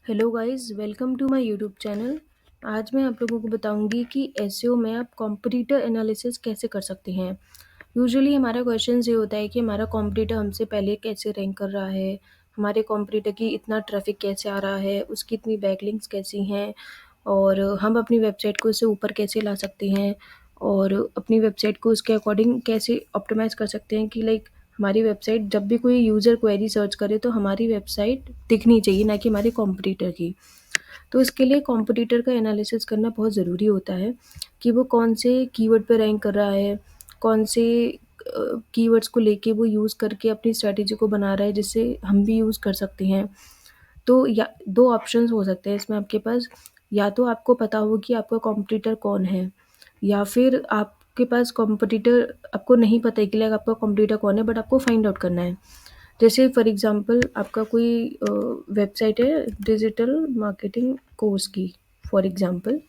Hello guys, welcome to my YouTube channel. आज मैं आप लोगों को बताऊंगी कि एसईओ में आप कॉम्पिटिटर एनालिसिस कैसे कर सकते हैं। यूजुअली हमारा क्वेश्चन ये होता है कि हमारा कॉम्पिटिटर हमसे पहले कैसे रैंक कर रहा है, हमारे कॉम्पिटिटर की इतना ट्रैफिक कैसे आ रहा है, उसकी इतनी बैकलिंक्स कैसी हैं, और हम अपनी वेबसाइट को उससे ऊपर कैसे ला सकते हैं, और अपनी वेबसाइट को उसके अकॉर्डिंग कैसे ऑप्टिमाइज़ कर सकते हैं कि हमारी वेबसाइट जब भी कोई यूज़र क्वेरी सर्च करे तो हमारी वेबसाइट दिखनी चाहिए, ना कि हमारे कॉम्पिटिटर की। तो इसके लिए कॉम्पिटिटर का एनालिसिस करना बहुत ज़रूरी होता है कि वो कौन से कीवर्ड पे रैंक कर रहा है, कौन से कीवर्ड्स को लेके वो यूज़ करके अपनी स्ट्रैटेजी को बना रहा है जिससे हम भी यूज़ कर सकते हैं। तो या 2 ऑप्शंस हो सकते हैं इसमें आपके पास। या तो आपको पता हो कि आपका कॉम्पिटिटर कौन है, या फिर आपके पास कॉम्पिटिटर आपको नहीं पता है कि आपका कॉम्पिटिटर कौन है, बट आपको फाइंड आउट करना है। जैसे फॉर एग्ज़ाम्पल आपका कोई वेबसाइट है डिजिटल मार्केटिंग कोर्स की, फॉर एग्ज़ाम्पल।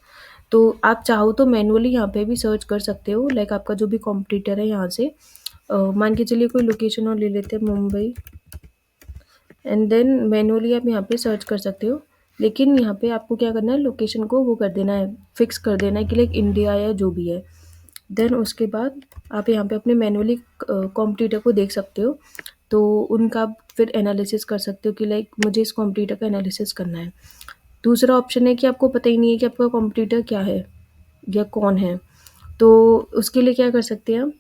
तो आप चाहो तो मैनुअली यहाँ पे भी सर्च कर सकते हो, आपका जो भी कॉम्पिटिटर है यहाँ से मान के चलिए कोई लोकेशन और ले लेते हैं, मुंबई, एंड देन मैनुअली आप यहाँ पे सर्च कर सकते हो। लेकिन यहाँ पे आपको क्या करना है, लोकेशन को वो कर देना है, फिक्स कर देना है कि इंडिया या जो भी है। देन उसके बाद आप यहाँ पे अपने मैनुअली कॉम्पिटिटर को देख सकते हो। तो उनका आप फिर एनालिसिस कर सकते हो कि मुझे इस कॉम्पिटिटर का एनालिसिस करना है। दूसरा ऑप्शन है कि आपको पता ही नहीं है कि आपका कॉम्पिटिटर क्या है या कौन है। तो उसके लिए क्या कर सकते हैं हम,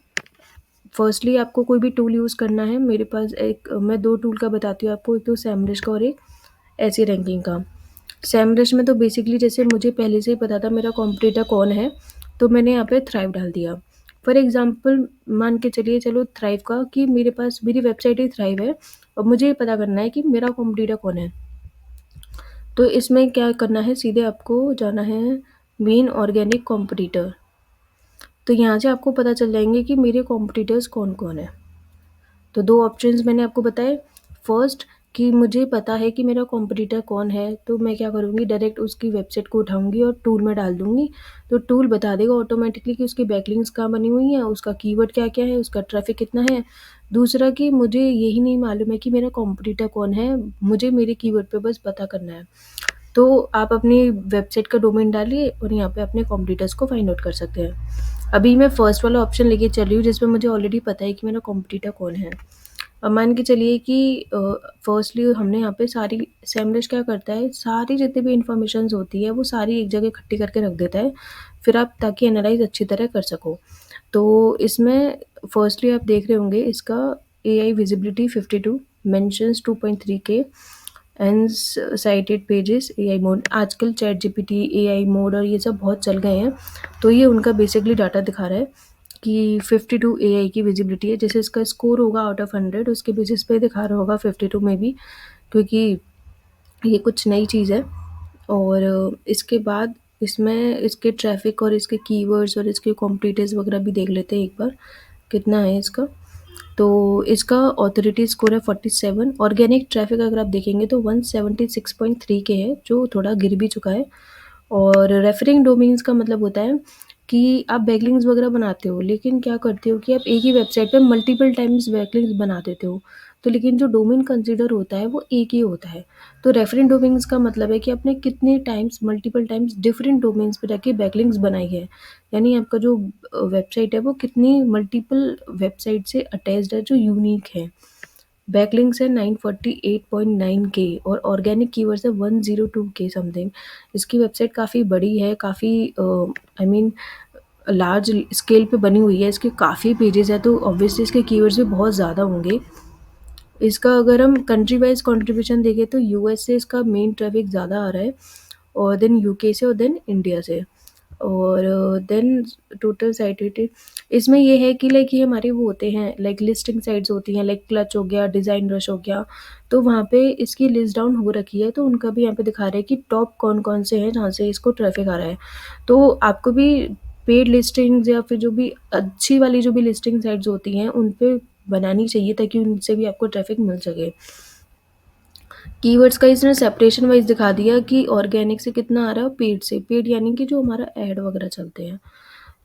फर्स्टली आपको कोई भी टूल यूज़ करना है। मेरे पास मैं 2 टूल का बताती हूँ आपको, एक तो सैमरिश का और एक ऐसी रैंकिंग का। सैमरिश में तो बेसिकली जैसे मुझे पहले से ही पता था मेरा कॉम्पिटिटर कौन है, तो मैंने यहाँ पे थ्राइव डाल दिया। फॉर एग्ज़ाम्पल मान के चलिए, चलो थ्राइव का, कि मेरे पास मेरी वेबसाइट ही थ्राइव है और मुझे ये पता करना है कि मेरा कॉम्पिटिटर कौन है। तो इसमें क्या करना है, सीधे आपको जाना है मेन ऑर्गेनिक कॉम्पिटिटर। तो यहाँ से आपको पता चल जाएंगे कि मेरे कॉम्पिटिटर्स कौन-कौन हैं। तो 2 ऑप्शंस मैंने आपको बताए। फर्स्ट, कि मुझे पता है कि मेरा कॉम्पिटिटर कौन है, तो मैं क्या करूँगी, डायरेक्ट उसकी वेबसाइट को उठाऊँगी और टूल में डाल दूँगी। तो टूल बता देगा ऑटोमेटिकली कि उसकी बैकलिंक्स कहाँ बनी हुई हैं, उसका कीवर्ड क्या-क्या है, उसका ट्रैफ़िक कितना है। दूसरा कि मुझे यही नहीं मालूम है कि मेरा कॉम्पिटिटर कौन है, मुझे मेरे कीवर्ड पे बस पता करना है। तो आप अपनी वेबसाइट का डोमेन डालिए और यहाँ पे अपने कॉम्पिटिटर्स को फाइंड आउट कर सकते हैं। अभी मैं फर्स्ट वाला ऑप्शन लेके चल रही हूँ जिसमें मुझे ऑलरेडी पता है कि मेरा कॉम्पिटिटर कौन है। अब मान के चलिए कि फर्स्टली हमने यहाँ पे सारी, सैमरिश क्या करता है, सारी जितनी भी इन्फॉर्मेशंस होती है वो सारी एक जगह इकट्ठी करके रख देता है, फिर आप ताकि एनालाइज अच्छी तरह कर सको। तो इसमें फर्स्टली आप देख रहे होंगे इसका AI visibility 52, mentions 2.3 K, and cited pages AI mode. आजकल चैट जीपीटी AI मोड और ये सब बहुत चल गए हैं, तो ये उनका बेसिकली डाटा दिखा रहा है कि 52 AI की विजिबिलिटी है। जैसे इसका स्कोर होगा आउट ऑफ 100, उसके बेसिस पे दिखा रहा होगा 52 में भी, क्योंकि ये कुछ नई चीज़ है। और इसके बाद इसमें इसके ट्रैफ़िक और इसके कीवर्ड्स और इसके कॉम्पिटिटर्स वगैरह भी देख लेते हैं एक बार, कितना है इसका। तो इसका ऑथोरिटी स्कोर है 47। ऑर्गेनिक ट्रैफ़िक अगर आप देखेंगे तो 176.3 के है, जो थोड़ा गिर भी चुका है। और रेफरिंग डोमेन्स का मतलब होता है कि आप बैकलिंक्स वगैरह बनाते हो, लेकिन क्या करते हो कि आप एक ही वेबसाइट पे मल्टीपल टाइम्स बैकलिंक्स बना देते हो। तो लेकिन जो डोमेन कंसीडर होता है वो एक ही होता है। तो रेफरेंस डोमेन्स का मतलब है कि आपने कितने times, multiple times different domains पे जाके बैकलिंक्स बनाई है। यानी आपका जो वेबसाइट है वो कितनी मल्टीपल वेबसाइट से अटैच्ड है जो यूनिक है। बैकलिंक्स है 948.9 के और ऑर्गेनिक कीवर्ड्स है 102 के समथिंग। इसकी वेबसाइट काफ़ी बड़ी है, काफ़ी आई मीन लार्ज स्केल पे बनी हुई है, इसके काफ़ी पेजेस हैं, तो ऑब्वियसली इसके कीवर्ड्स भी बहुत ज़्यादा होंगे। इसका अगर हम कंट्री वाइज कंट्रीब्यूशन देखें तो यूएस से इसका मेन ट्रैफिक ज़्यादा आ रहा है, और देन यूके से, और देन इंडिया से, और देन टोटल साइटेड। इसमें ये है कि ये हमारे वो होते हैं, लिस्टिंग साइट्स होती हैं, क्लच हो गया, डिज़ाइन रश हो गया, तो वहाँ पे इसकी लिस्ट डाउन हो रखी है, तो उनका भी यहाँ पे दिखा रहा है कि टॉप कौन कौन से हैं जहाँ से इसको ट्रैफिक आ रहा है। तो आपको भी पेड लिस्टिंग्स या फिर जो भी अच्छी वाली जो भी लिस्टिंग साइट्स होती हैं उन पे बनानी चाहिए, ताकि उनसे भी आपको ट्रैफिक मिल सके। कीवर्ड्स का इसने सेपरेशन वाइज दिखा दिया कि ऑर्गेनिक से कितना आ रहा है और पेड से। पेड यानी कि जो हमारा ऐड वगैरह चलते हैं।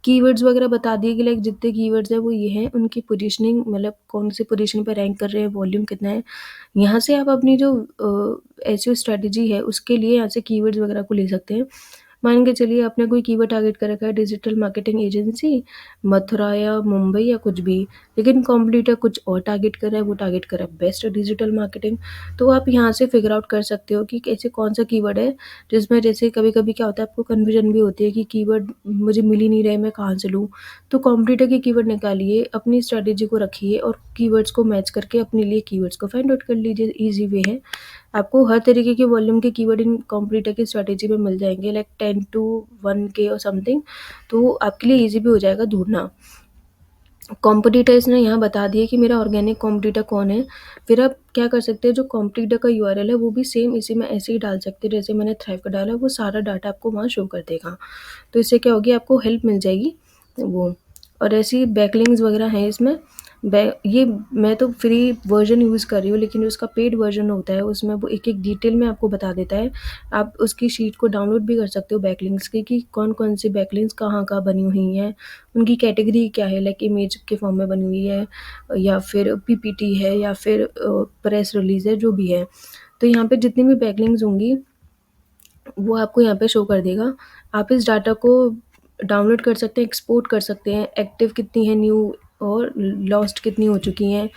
कीवर्ड्स वगैरह बता दिए कि लाइक जितने कीवर्ड्स हैं वो ये हैं, उनकी पोजीशनिंग मतलब कौन सी पोजीशन पे रैंक कर रहे हैं, वॉल्यूम कितना है। यहाँ से आप अपनी जो एसईओ स्ट्रैटेजी है उसके लिए यहाँ से कीवर्ड्स वगैरह को ले सकते हैं। मान के चलिए आपने कोई कीवर्ड टारगेट कर रखा है, डिजिटल मार्केटिंग एजेंसी, मथुरा या मुंबई या कुछ भी, लेकिन कॉम्पिटिटर कुछ और टारगेट कर रहा है, वो टारगेट कर रहा है बेस्ट डिजिटल मार्केटिंग। तो आप यहाँ से फिगर आउट कर सकते हो कि कैसे कौन सा कीवर्ड है जिसमें जैसे कभी-कभी क्या होता है आपको कन्फ्यूजन भी होती है कि कीवर्ड मुझे मिल ही नहीं रहे, मैं कहाँ से लूँ? तो कॉम्पिटिटर के कीवर्ड निकालिए, अपनी स्ट्रैटेजी को रखिए और कीवर्ड्स को मैच करके अपने लिए कीवर्ड्स को फाइंड आउट कर लीजिए। ईज़ी वे है। आपको हर तरीके के वॉल्यूम के कीवर्ड इन कॉम्पिटिटर की स्ट्रैटेजी में मिल जाएँगे, लाइक 10 टू 1 के और समथिंग, तो आपके लिए ईज़ी भी हो जाएगा ढूँढना। कॉम्पिटिटर्स ने यहाँ बता दिया कि मेरा ऑर्गेनिक कॉम्पिटिटर कौन है। फिर आप क्या कर सकते हैं, जो कॉम्पिटिटर का यूआरएल है वो भी सेम इसी में ऐसे ही डाल सकते हैं जैसे मैंने थ्राइव का डाला, वो सारा डाटा आपको वहाँ शो कर देगा। तो इससे क्या होगी, आपको हेल्प मिल जाएगी वो। और ऐसी बैकलिंक्स वगैरह हैं इसमें। ये मैं तो फ्री वर्जन यूज़ कर रही हूँ, लेकिन जो उसका पेड वर्जन होता है उसमें वो एक-एक डिटेल में आपको बता देता है। आप उसकी शीट को डाउनलोड भी कर सकते हो बैकलिंक्स की, कि कौन-कौन सी बैकलिंक्स कहाँ-कहाँ बनी हुई हैं, उनकी कैटेगरी क्या है, लाइक इमेज के फॉर्म में बनी हुई है या फिर पीपीटी है या फिर प्रेस रिलीज़ है, जो भी है। तो यहाँ पे जितनी भी बैकलिंक्स होंगी वो आपको यहाँ पे शो कर देगा। आप इस डाटा को डाउनलोड कर सकते हैं, एक्सपोर्ट कर सकते हैं, एक्टिव कितनी है न्यू और लॉस्ट कितनी हो चुकी हैं।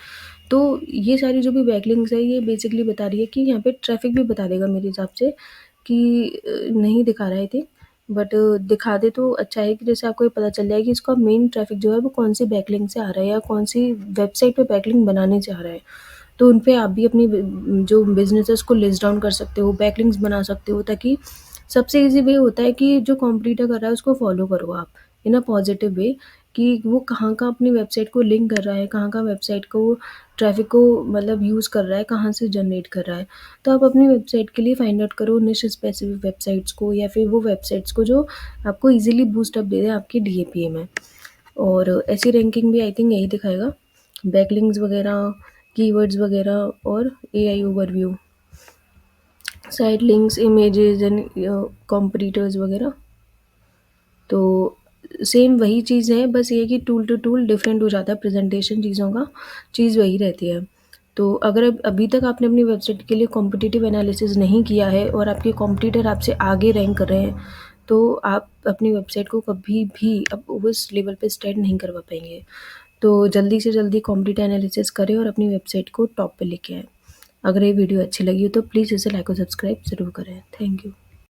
तो ये सारी जो भी बैकलिंक्स है ये बेसिकली बता रही है कि यहाँ पे ट्रैफ़िक भी बता देगा मेरे हिसाब से, कि नहीं दिखा रहा है आई थिंक, बट दिखा दे तो अच्छा है कि जैसे आपको ये पता चल जाए कि इसका मेन ट्रैफ़िक जो है वो कौन-सी बैकलिंक से आ रहा है या कौन-सी वेबसाइट पे बैकलिंक बनाने से आ रहा है। तो उन पे आप भी अपनी जो बिज़नेसेस को लिस्ट डाउन कर सकते हो, बैकलिंक्स बना सकते हो, ताकि सबसे ईज़ी वे होता है कि जो कॉम्पिटिटर कर रहा है उसको फॉलो करो आप इन अ पॉजिटिव वे, कि वो कहाँ-कहाँ अपनी वेबसाइट को लिंक कर रहा है, कहाँ-कहाँ वेबसाइट को ट्रैफ़िक को मतलब यूज़ कर रहा है, कहाँ से जनरेट कर रहा है। तो आप अपनी वेबसाइट के लिए फाइंड आउट करो निश स्पेसिफिक वेबसाइट्स को, या फिर वो वेबसाइट्स को जो आपको ईज़िली बूस्ट अप दे दें आपके डीएपीए में। और ऐसी रैंकिंग भी आई थिंक यही दिखाएगा, बैकलिंक्स वगैरह, कीवर्ड्स वगैरह और AI overview, site links, images and competitors वगैरह। तो सेम वही चीज़ है, बस ये है कि टूल टू टूल डिफरेंट हो जाता है प्रेजेंटेशन चीज़ों का, चीज़ वही रहती है। तो अगर अभी तक आपने अपनी वेबसाइट के लिए कॉम्पिटिटिव एनालिसिस नहीं किया है और आपके कॉम्पिटिटर आपसे आगे रैंक कर रहे हैं, तो आप अपनी वेबसाइट को कभी भी अब उस लेवल पे स्टैंड नहीं करवा पाएँगे। तो जल्दी से जल्दी कॉम्पिटिटिव एनालिसिस करें और अपनी वेबसाइट को टॉप पे लेके आएँ। अगर ये वीडियो अच्छी लगी हो तो प्लीज़ इसे लाइक और सब्सक्राइब ज़रूर करें। Thank you.